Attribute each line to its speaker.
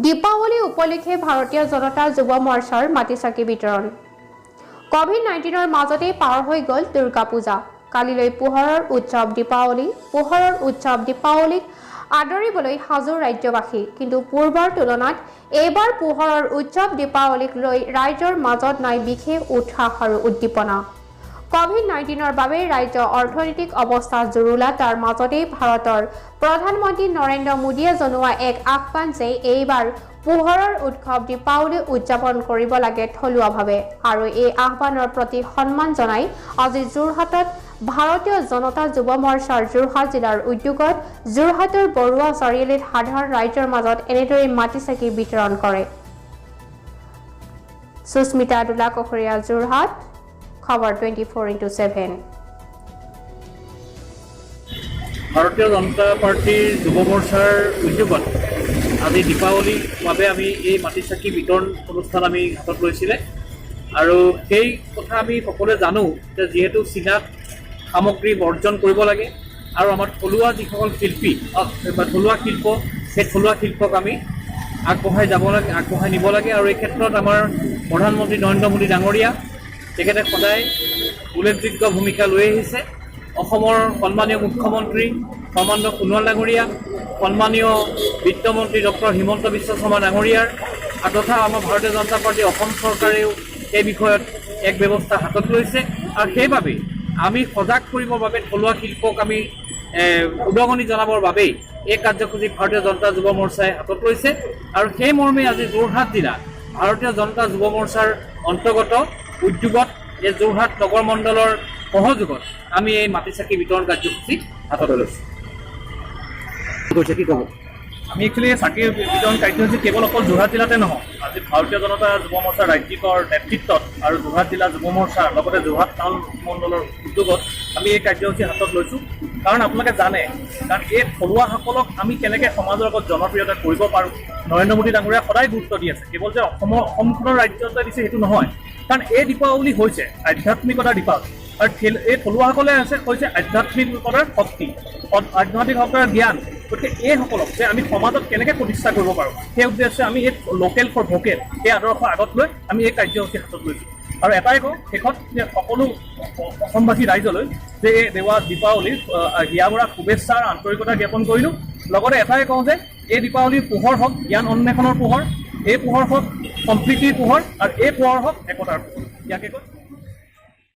Speaker 1: দীপাৱলী উপলক্ষে ভাৰতীয় জনতা যুৱ মৰ্চাৰ মাটিচাকি বিতৰণ। কোভিড-19ৰ মাজতে পাৰ হৈ গ'ল দুৰ্গা পূজা। কালিলৈ পোহৰৰ উৎসৱ দীপাৱলী। পোহৰৰ উৎসৱ দীপাৱলীক আদৰিবলৈ সাজু ৰাজ্যবাসী। কিন্তু পূৰ্বৰ তুলনাত এইবাৰ পোহৰৰ উৎসৱ দীপাৱলীক লৈ ৰাইজৰ মাজত নাই বিশেষ উৎসাহ আৰু উদ্দীপনা। কোভিড-19ৰ বাবে ৰাজ্যৰ অৰ্থনৈতিক অৱস্থা জুৰুলা। তাৰ মাজতেই ভাৰতৰ প্ৰধানমন্ত্ৰী নৰেন্দ্ৰ মোদীয়ে জনোৱা এক আহ্বান যে এইবাৰ পোহৰৰ উৎসৱ দীপাৱলী উদযাপন কৰিব লাগে থলুৱাভাৱে। আৰু এই আহ্বানৰ প্ৰতি সন্মান জনাই আজি যোৰহাটত ভাৰতীয় জনতা যুৱ মৰ্চাৰ যোৰহাট জিলাৰ উদ্যোগত যোৰহাটৰ বৰুৱা চাৰিআলিত সাধাৰণ ৰাইজৰ মাজত এনেদৰে মাটিচাকি বিতৰণ কৰে। সুস্মিতা দুলা কখৰীয়া, যোৰহাট, খবৰ 24x7।
Speaker 2: ভাৰতীয় জনতা পাৰ্টিৰ যুৱ মৰ্চাৰ উদ্যোগত আজি দীপাৱলীৰ বাবে আমি এই মাটিচাকি বিতৰণ অনুষ্ঠান আমি হাতত লৈছিলে। আৰু সেই কথা আমি সকলোৱে জানো যে যিহেতু চীনাত সামগ্ৰী বৰ্জন কৰিব লাগে আৰু আমাৰ থলুৱা যিসকল শিল্পী বা থলুৱা শিল্প, সেই থলুৱা শিল্পক আমি আগবঢ়াই যাব লাগে, আগবঢ়াই নিব লাগে। আৰু এই ক্ষেত্ৰত আমাৰ প্ৰধানমন্ত্ৰী নৰেন্দ্ৰ মোদী ডাঙৰীয়া তেখেতে সদায় উল্লেখযোগ্য ভূমিকা লৈ আহিছে। অসমৰ সন্মানীয় মুখ্যমন্ত্ৰী সৰ্বানন্দ সোণোৱাল ডাঙৰীয়া, সন্মানীয় বিত্তমন্ত্ৰী ডক্টৰ হিমন্ত বিশ্ব শৰ্মা ডাঙৰীয়াৰ তথা আমাৰ ভাৰতীয় জনতা পাৰ্টীৰ অসম চৰকাৰেও এই বিষয়ত এক ব্যৱস্থা হাতত লৈছে। আৰু সেইবাবেই আমি সজাগ কৰিবৰ বাবে থলুৱা শিল্পক আমি উদগনি জনাবৰ বাবেই এই কাৰ্যসূচী ভাৰতীয় জনতা যুৱ মৰ্চাই হাতত লৈছে। আৰু সেই মৰ্মে আজি যোৰহাট জিলা ভাৰতীয় জনতা যুৱ মৰ্চাৰ অন্তৰ্গত উদ্যোগত এই যোৰহাট নগৰ মণ্ডলৰ সহযোগত আমি এই মাটিচাকি বিতৰণ কাৰ্যসূচী হাতত লৈছোঁ। কি ক'ব?
Speaker 3: আমি একচুৱেলি চাকি বিতৰণ কাৰ্যসূচী কেৱল অকল যোৰহাট জিলাতে নহয়, আজি ভাৰতীয় জনতা যুৱ মৰ্চাৰ ৰাজ্যিকৰ নেতৃত্বত আৰু যোৰহাট জিলা যুৱ মৰ্চাৰ লগতে যোৰহাট টাউন মণ্ডলৰ উদ্যোগত আমি এই কাৰ্যসূচী হাতত লৈছোঁ। কাৰণ আপোনালোকে জানে, কাৰণ এই থলুৱাসকলক আমি কেনেকৈ সমাজৰ আগত জনপ্ৰিয়তা কৰিব পাৰোঁ, নৰেন্দ্ৰ মোদী ডাঙৰীয়াই সদায় গুৰুত্ব দি আছে। কেৱল যে অসমখনৰ ৰাজ্যতে দিছে সেইটো নহয়, কাৰণ এই দীপাৱলী হৈছে আধ্যাত্মিকতাৰ দীপাৱলী। আৰু এই থলুৱাসকলে হৈছে আধ্যাত্মিকতাৰ শক্তি, আধ্যাত্মিক শক্তিৰ জ্ঞান। গতিকে এইসকলক যে আমি সমাজত কেনেকৈ প্ৰতিষ্ঠা কৰিব পাৰোঁ, সেই উদ্দেশ্যে আমি এই লোকেল ফৰ ভোকেল এই আদৰ্শ আগত লৈ আমি এই কাৰ্যসূচী হাতত লৈছোঁ। আৰু এটাই কওঁ শেষত যে সকলো অসমবাসী ৰাইজলৈ যে এই দীপাৱলীৰ হিয়া ভৰা শুভেচ্ছা আৰু আন্তৰিকতা জ্ঞাপন কৰিলোঁ। লগতে এটাই কওঁ যে এই দীপাৱলীৰ পোহৰ হওক জ্ঞান অন্বেষণৰ পোহৰ, এই পোহৰ হওক সম্প্ৰীতিৰ পোহৰ, আৰু এই পোহৰ হওক একতাৰ পোহৰ। ইয়াকে কয়।